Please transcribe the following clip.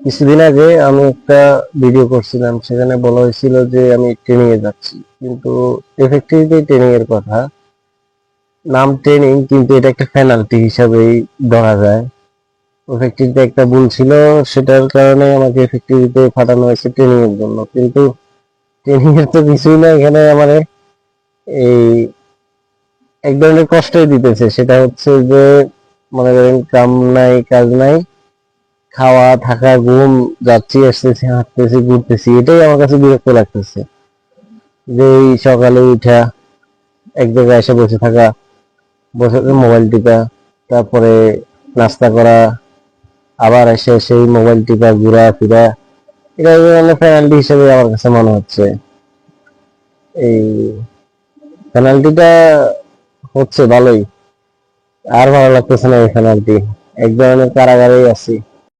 কিছুদিন আগে আমি একটা ভিডিও করছিলাম, সেখানে বলা হয়েছিল যে আমি ট্রেনিং এ যাচ্ছি, কিন্তু এফেক্টিভলি ট্রেনিং এর কথা, নাম ট্রেনিং কিন্তু এটা একটা পেনাল্টি হিসাবেই ধরা যায়। এফেক্টিভিতে একটা ভুল ছিল, সেটার কারণে আমাকে এফেক্টিভিতে পাঠানো হয়েছে ট্রেনিং এর জন্য। কিন্তু ট্রেনিং এর তো কিছুই না, এখানে আমার এই এক ধরনের কষ্টই দিতেছে। সেটা হচ্ছে যে মনে করেন কাম নাই, কাজ নাই, খাওয়া থাকা ঘুম, যাচ্ছি আসতেছি হাঁটতেছি ঘুরতেছি, এটাই আমার কাছে বিরক্ত লাগতেছে। যে এই সকালে উঠা এক জায়গায় এসে বসে থাকা, বসে মোবাইল টিপা, তারপরে নাস্তা করা, আবার এসে সেই মোবাইল টিপা, ঘুরা ফিরা, এটা মানে পেনাল্টি হিসেবে আমার কাছে মনে হচ্ছে। এই পেনাল্টিটা হচ্ছে ভালোই, আর ভালো লাগতেছে না এই পেনাল্টি। এক ধরনের কারাগারেই আছি।